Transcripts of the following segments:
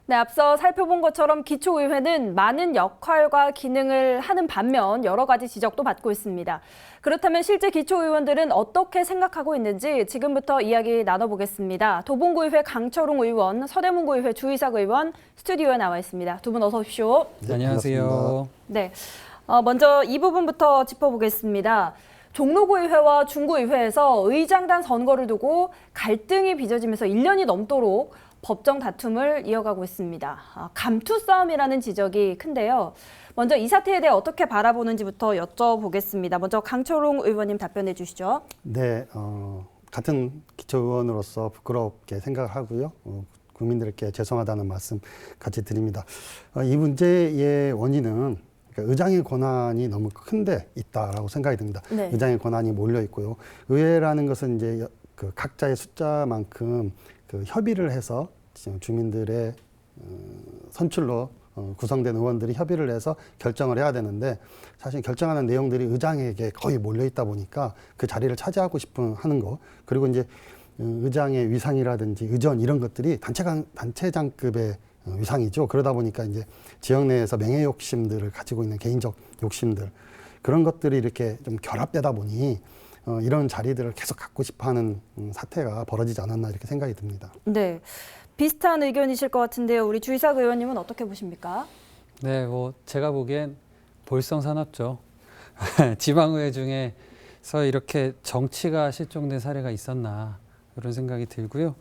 네, 앞서 살펴본 것처럼 기초의회는 많은 역할과 기능을 하는 반면 여러 가지 지적도 받고 있습니다. 그렇다면 실제 기초의원들은 어떻게 생각하고 있는지 지금부터 이야기 나눠보겠습니다. 도봉구의회 강철웅 의원, 서대문구의회 주이삭 의원 스튜디오에 나와 있습니다. 두 분 어서 오십시오. 네, 안녕하세요. 네, 먼저 이 부분부터 짚어보겠습니다. 종로구의회와 중구의회에서 의장단 선거를 두고 갈등이 빚어지면서 1년이 넘도록 법정 다툼을 이어가고 있습니다. 감투 싸움이라는 지적이 큰데요. 먼저 이 사태에 대해 어떻게 바라보는지부터 여쭤보겠습니다. 먼저 강철웅 의원님 답변해 주시죠. 네, 같은 기초의원으로서 부끄럽게 생각을 하고요. 국민들께 죄송하다는 말씀 같이 드립니다. 이 문제의 원인은 그러니까 의장의 권한이 너무 큰데 있다라고 생각이 듭니다. 네. 의장의 권한이 몰려 있고요. 의회라는 것은 이제 그 각자의 숫자만큼 그 협의를 해서 주민들의 선출로 구성된 의원들이 협의를 해서 결정을 해야 되는데 사실 결정하는 내용들이 의장에게 거의 몰려 있다 보니까 그 자리를 차지하고 싶은 하는 거 그리고 이제 의장의 위상이라든지 의전 이런 것들이 단체장급의 위상이죠. 그러다 보니까 이제 지역 내에서 명예 욕심들을 가지고 있는 개인적 욕심들 그런 것들이 이렇게 좀 결합되다 보니 이런 자리들을 계속 갖고 싶어하는 사태가 벌어지지 않았나 이렇게 생각이 듭니다. 네, 비슷한 의견이실 것 같은데요. 우리 주이삭 의원님은 어떻게 보십니까? 네, 제가 보기엔 볼썽사납죠. 지방의회 중에서 이렇게 정치가 실종된 사례가 있었나 그런 생각이 들고요.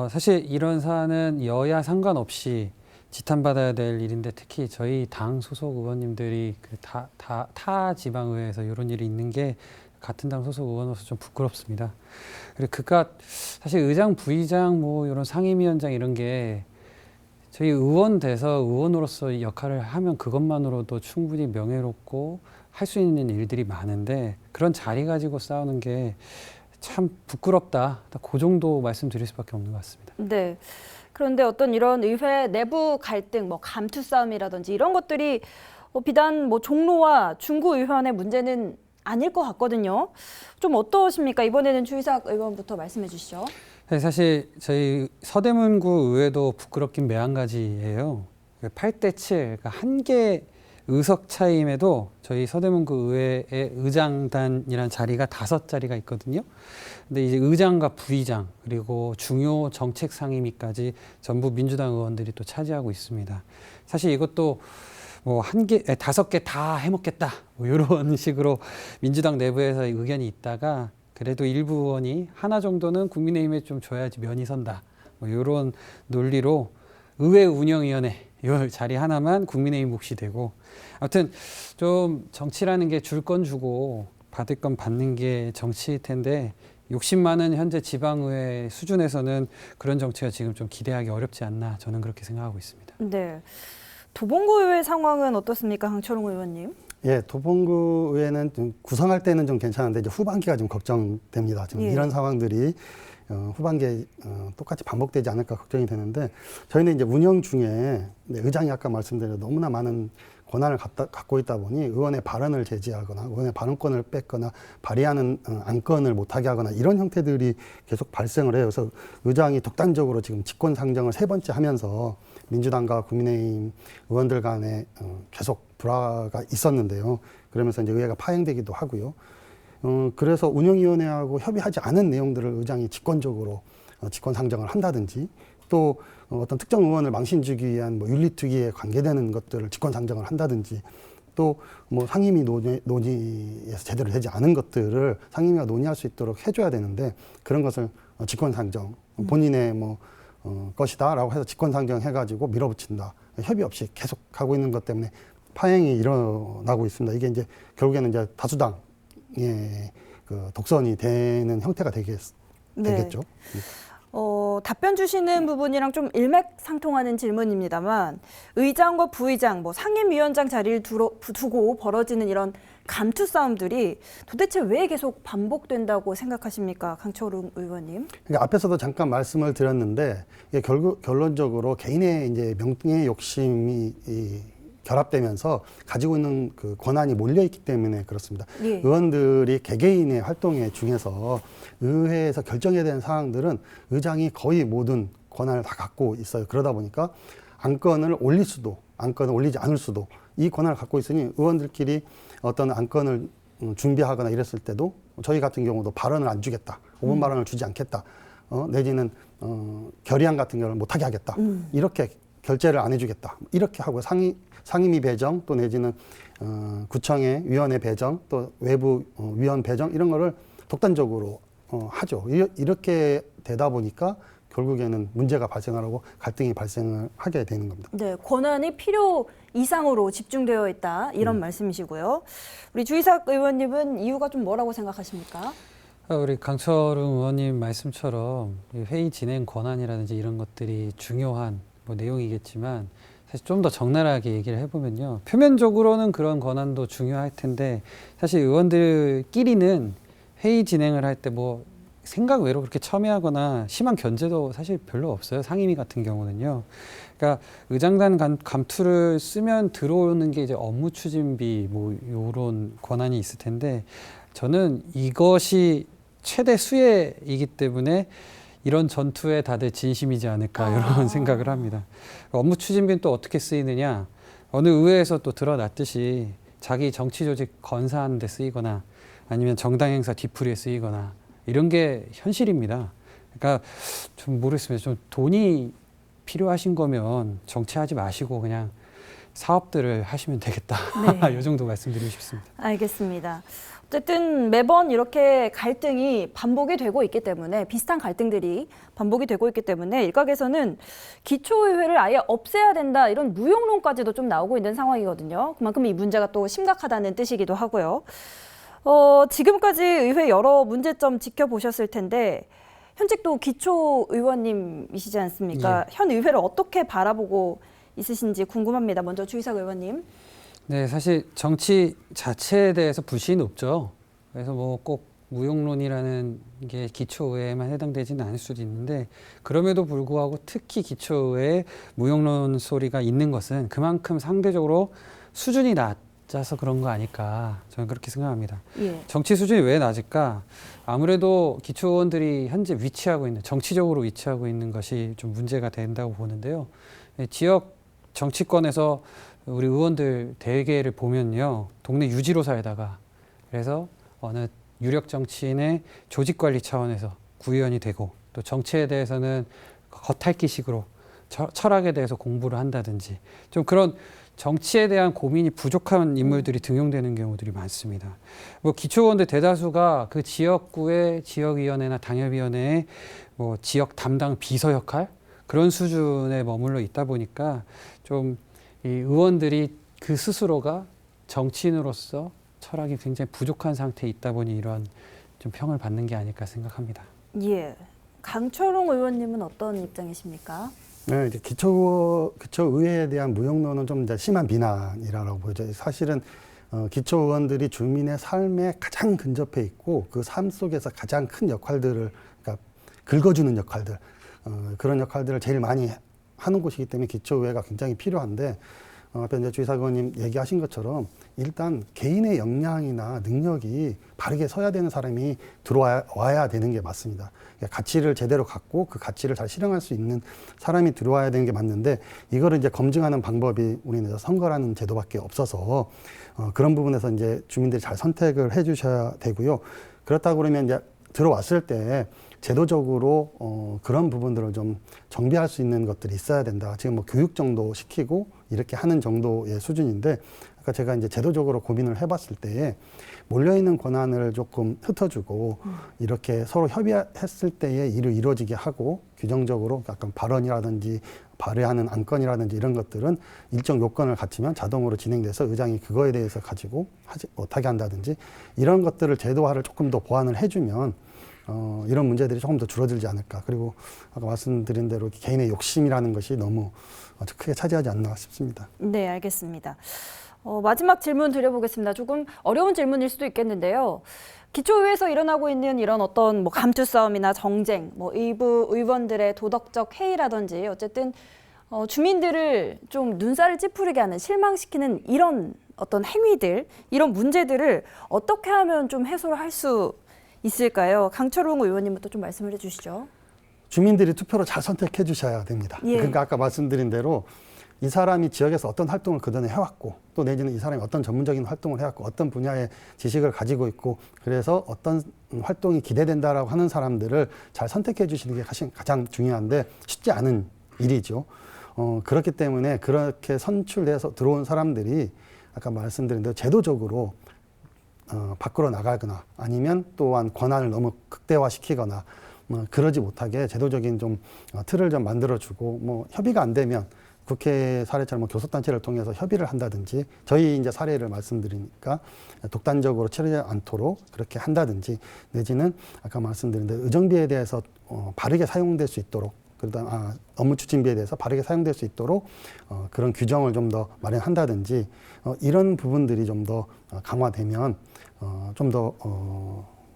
사실 이런 사안은 여야 상관없이 지탄받아야 될 일인데 특히 저희 당 소속 의원님들이 타 지방의회에서 이런 일이 있는 게 같은 당 소속 의원으로서 좀 부끄럽습니다. 그리고 그깟 사실 의장, 부의장, 이런 상임위원장 이런 게 저희 의원 돼서 의원으로서 역할을 하면 그것만으로도 충분히 명예롭고 할 수 있는 일들이 많은데 그런 자리 가지고 싸우는 게 참 부끄럽다. 그 정도 말씀드릴 수밖에 없는 것 같습니다. 네. 그런데 어떤 이런 의회 내부 갈등, 감투 싸움이라든지 이런 것들이 비단 종로와 중구 의원의 문제는 아닐 것 같거든요. 좀 어떠십니까? 이번에는 주이삭 의원부터 말씀해 주시죠. 사실 저희 서대문구 의회도 부끄럽긴 매한가지예요. 8대 7, 그러니까 한 개 의석 차이임에도 저희 서대문구 의회의 의장단이라는 자리가 5자리가 있거든요. 근데 이제 의장과 부의장 그리고 중요 정책 상임위까지 전부 민주당 의원들이 또 차지하고 있습니다. 사실 이것도 5개 다 해먹겠다 이런 식으로 민주당 내부에서 의견이 있다가 그래도 일부 의원이 하나 정도는 국민의힘에 좀 줘야지 면이 선다 이런 논리로 의회 운영위원회 이 자리 하나만 국민의힘 몫이 되고 아무튼 좀 정치라는 게 줄 건 주고 받을 건 받는 게 정치일 텐데 욕심 많은 현재 지방의회 수준에서는 그런 정치가 지금 좀 기대하기 어렵지 않나 저는 그렇게 생각하고 있습니다. 네. 도봉구의회 상황은 어떻습니까, 강철웅 의원님? 예, 도봉구 의회는 좀 구성할 때는 좀 괜찮은데 이제 후반기가 좀 걱정됩니다. 지금 이런 상황들이 후반기에 똑같이 반복되지 않을까 걱정이 되는데 저희는 이제 운영 중에 의장이 아까 말씀드린 너무나 많은 권한을 갖고 있다 보니 의원의 발언을 제지하거나 의원의 발언권을 뺏거나 발의하는 안건을 못하게 하거나 이런 형태들이 계속 발생을 해요. 그래서 의장이 독단적으로 지금 직권상정을 3번째 하면서 민주당과 국민의힘 의원들 간에 계속 불화가 있었는데요. 그러면서 이제 의회가 파행되기도 하고요. 그래서 운영위원회하고 협의하지 않은 내용들을 의장이 직권적으로 직권상정을 한다든지 또 어떤 특정 의원을 망신주기 위한 윤리특위에 관계되는 것들을 직권상정을 한다든지 또 상임위 논의에서 제대로 되지 않은 것들을 상임위가 논의할 수 있도록 해줘야 되는데 그런 것을 직권상정 본인의 것이다라고 해서 직권상정해가지고 밀어붙인다. 협의 없이 계속 가고 있는 것 때문에 파행이 일어나고 있습니다. 이게 이제 결국에는 이제 다수당의 그 독선이 되는 형태가 되겠죠. 네. 답변 주시는 부분이랑 좀 일맥상통하는 질문입니다만 의장과 부의장, 상임위원장 자리를 두고 벌어지는 이런 감투 싸움들이 도대체 왜 계속 반복된다고 생각하십니까, 강철웅 의원님? 그러니까 앞에서도 잠깐 말씀을 드렸는데 이게 결론적으로 개인의 이제 명예 욕심이 결합되면서 가지고 있는 그 권한이 몰려있기 때문에 그렇습니다. 예. 의원들이 개개인의 활동에 중에서 의회에서 결정해야 되는 사항들은 의장이 거의 모든 권한을 다 갖고 있어요. 그러다 보니까 안건을 올릴 수도, 안건을 올리지 않을 수도 이 권한을 갖고 있으니 의원들끼리 어떤 안건을 준비하거나 이랬을 때도 저희 같은 경우도 발언을 안 주겠다, 5분 발언을 주지 않겠다, 내지는 결의안 같은 경우를 못하게 하겠다, 이렇게 결재를 안 해주겠다, 이렇게 하고 상임위 배정 또 내지는 구청의 위원회 배정 또 외부 위원 배정 이런 거를 독단적으로 하죠. 이렇게 되다 보니까 결국에는 문제가 발생하고 갈등이 발생을 하게 되는 겁니다. 네, 권한이 필요 이상으로 집중되어 있다 이런 말씀이시고요. 우리 주희삭 의원님은 이유가 좀 뭐라고 생각하십니까? 우리 강철웅 의원님 말씀처럼 회의 진행 권한이라든지 이런 것들이 중요한 내용이겠지만 사실 좀 더 적나라하게 얘기를 해보면요. 표면적으로는 그런 권한도 중요할 텐데 사실 의원들끼리는 회의 진행을 할 때 생각 외로 그렇게 첨예하거나 심한 견제도 사실 별로 없어요. 상임위 같은 경우는요. 그러니까 의장단 감투를 쓰면 들어오는 게 이제 업무 추진비 요런 권한이 있을 텐데 저는 이것이 최대 수혜이기 때문에 이런 전투에 다들 진심이지 않을까 이런 생각을 합니다. 업무 추진비는 또 어떻게 쓰이느냐. 어느 의회에서 또 드러났듯이 자기 정치 조직 건사하는 데 쓰이거나 아니면 정당 행사 뒤풀이에 쓰이거나 이런 게 현실입니다. 그러니까 좀 모르겠습니다. 좀 돈이 필요하신 거면 정치하지 마시고 그냥 사업들을 하시면 되겠다. 네. 이 정도 말씀드리고 싶습니다. 알겠습니다. 어쨌든 매번 이렇게 갈등이 반복이 되고 있기 때문에 비슷한 갈등들이 반복이 되고 있기 때문에 일각에서는 기초의회를 아예 없애야 된다 이런 무용론까지도 좀 나오고 있는 상황이거든요. 그만큼 이 문제가 또 심각하다는 뜻이기도 하고요. 지금까지 의회 여러 문제점 지켜보셨을 텐데 현직 또 기초의원님이시지 않습니까? 예. 현 의회를 어떻게 바라보고 있으신지 궁금합니다. 먼저 주희삭 의원님. 네, 사실 정치 자체에 대해서 불신이 높죠. 그래서 꼭 무용론이라는 게 기초의회에만 해당되지는 않을 수도 있는데 그럼에도 불구하고 특히 기초의회에 무용론 소리가 있는 것은 그만큼 상대적으로 수준이 낮아서 그런 거 아닐까 저는 그렇게 생각합니다. 예. 정치 수준이 왜 낮을까? 아무래도 기초의원들이 현재 정치적으로 위치하고 있는 것이 좀 문제가 된다고 보는데요. 지역 정치권에서 우리 의원들 대개를 보면요. 동네 유지로 살다가 그래서 어느 유력 정치인의 조직관리 차원에서 구의원이 되고 또 정치에 대해서는 겉핥기식으로 철학에 대해서 공부를 한다든지 좀 그런 정치에 대한 고민이 부족한 인물들이 등용되는 경우들이 많습니다. 기초의원들 대다수가 그 지역구의 지역위원회나 당협위원회의 지역 담당 비서 역할 그런 수준에 머물러 있다 보니까 좀 이 의원들이 그 스스로가 정치인으로서 철학이 굉장히 부족한 상태에 있다 보니 이런 좀 평을 받는 게 아닐까 생각합니다. 예. 강철웅 의원님은 어떤 입장이십니까? 네, 이제 기초의회에 대한 무용론은 좀 이제 심한 비난이라고 보죠. 사실은 기초의원들이 주민의 삶에 가장 근접해 있고 그 삶 속에서 가장 큰 역할들을, 그러니까 긁어주는 역할들, 그런 역할들을 제일 많이 하는 곳이기 때문에 기초의회가 굉장히 필요한데 앞에 이제 주희삭 의원님 얘기하신 것처럼 일단 개인의 역량이나 능력이 바르게 서야 되는 사람이 들어와야 되는 게 맞습니다. 그러니까 가치를 제대로 갖고 그 가치를 잘 실행할 수 있는 사람이 들어와야 되는 게 맞는데 이거를 이제 검증하는 방법이 우리는 선거라는 제도밖에 없어서 그런 부분에서 이제 주민들이 잘 선택을 해 주셔야 되고요. 그렇다고 그러면 이제 들어왔을 때 제도적으로 그런 부분들을 좀 정비할 수 있는 것들이 있어야 된다. 지금 교육 정도 시키고 이렇게 하는 정도의 수준인데 아까 제가 이제 제도적으로 고민을 해봤을 때에 몰려있는 권한을 조금 흩어주고 이렇게 서로 협의했을 때에 일을 이루어지게 하고 규정적으로 약간 발언이라든지 발의하는 안건이라든지 이런 것들은 일정 요건을 갖추면 자동으로 진행돼서 의장이 그거에 대해서 가지고 하지 못하게 한다든지 이런 것들을 제도화를 조금 더 보완을 해주면 이런 문제들이 조금 더 줄어들지 않을까. 그리고 아까 말씀드린 대로 개인의 욕심이라는 것이 너무 크게 차지하지 않나 싶습니다. 네, 알겠습니다. 마지막 질문 드려보겠습니다. 조금 어려운 질문일 수도 있겠는데요. 기초의회에서 일어나고 있는 이런 어떤 감투 싸움이나 정쟁, 일부 의원들의 도덕적 해이라든지 어쨌든 주민들을 좀 눈살을 찌푸리게 하는 실망시키는 이런 어떤 행위들, 이런 문제들을 어떻게 하면 좀 해소를 할 수 있을까요? 강철웅 의원님부터 좀 말씀을 해주시죠. 주민들이 투표로 잘 선택해 주셔야 됩니다. 예. 그러니까 아까 말씀드린 대로 이 사람이 지역에서 어떤 활동을 그전에 해왔고 또 내지는 이 사람이 어떤 전문적인 활동을 해왔고 어떤 분야의 지식을 가지고 있고 그래서 어떤 활동이 기대된다라고 하는 사람들을 잘 선택해 주시는 게 가장 중요한데 쉽지 않은 일이죠. 그렇기 때문에 그렇게 선출돼서 들어온 사람들이 아까 말씀드린 대로 제도적으로 밖으로 나가거나 아니면 또한 권한을 너무 극대화시키거나 그러지 못하게 제도적인 좀 틀을 좀 만들어주고 뭐 협의가 안 되면 국회 사례처럼 뭐 교섭단체를 통해서 협의를 한다든지 저희 이제 사례를 말씀드리니까 독단적으로 치르지 않도록 그렇게 한다든지 내지는 아까 말씀드린 대로 의정비에 대해서 바르게 사용될 수 있도록 그러다 업무 추진비에 대해서 바르게 사용될 수 있도록 그런 규정을 좀 더 마련한다든지 이런 부분들이 좀 더 강화되면 좀 더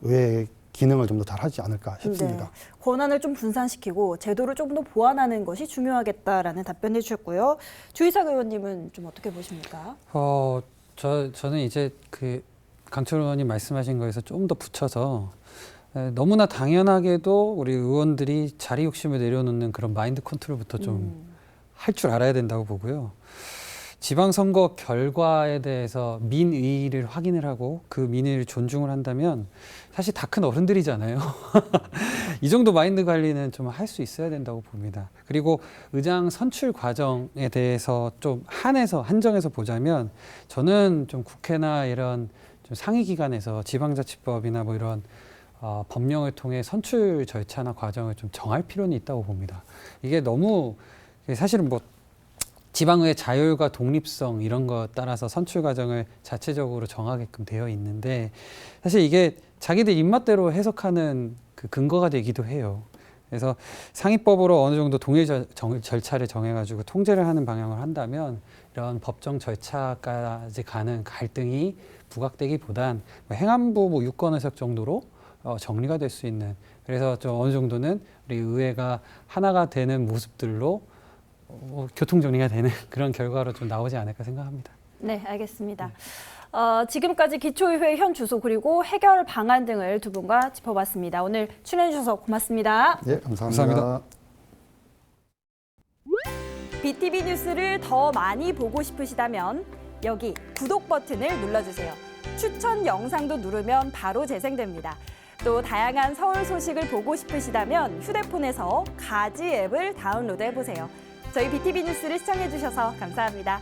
의회 기능을 좀 더 잘하지 않을까 싶습니다. 네. 권한을 좀 분산시키고 제도를 조금 더 보완하는 것이 중요하겠다라는 답변해 주셨고요. 주희석 의원님은 좀 어떻게 보십니까? 저는 이제 그 강철 의원님 말씀하신 거에서 좀 더 붙여서 너무나 당연하게도 우리 의원들이 자리 욕심을 내려놓는 그런 마인드 컨트롤부터 좀 할 줄 알아야 된다고 보고요. 지방선거 결과에 대해서 민의를 확인을 하고 그 민의를 존중을 한다면 사실 다 큰 어른들이잖아요. 이 정도 마인드 관리는 좀 할 수 있어야 된다고 봅니다. 그리고 의장 선출 과정에 대해서 좀 한정해서 보자면 저는 좀 국회나 이런 좀 상위 기관에서 지방자치법이나 뭐 이런 법령을 통해 선출 절차나 과정을 좀 정할 필요는 있다고 봅니다. 이게 너무 사실은 뭐 지방의 자율과 독립성 이런 것 따라서 선출 과정을 자체적으로 정하게끔 되어 있는데 사실 이게 자기들 입맛대로 해석하는 그 근거가 되기도 해요. 그래서 상위법으로 어느 정도 동일 절차를 정해가지고 통제를 하는 방향을 한다면 이런 법정 절차까지 가는 갈등이 부각되기보단 행안부 뭐 유권의석 정도로 정리가 될 수 있는 그래서 좀 어느 정도는 우리 의회가 하나가 되는 모습들로 교통정리가 되는 그런 결과로 좀 나오지 않을까 생각합니다. 네, 알겠습니다. 지금까지 기초의회 현 주소 그리고 해결 방안 등을 두 분과 짚어봤습니다. 오늘 출연해 주셔서 고맙습니다. 예, 감사합니다. BTV 뉴스를 더 많이 보고 싶으시다면 여기 구독 버튼을 눌러주세요. 추천 영상도 누르면 바로 재생됩니다. 또 다양한 서울 소식을 보고 싶으시다면 휴대폰에서 가지 앱을 다운로드해 보세요. 저희 BTV 뉴스를 시청해 주셔서 감사합니다.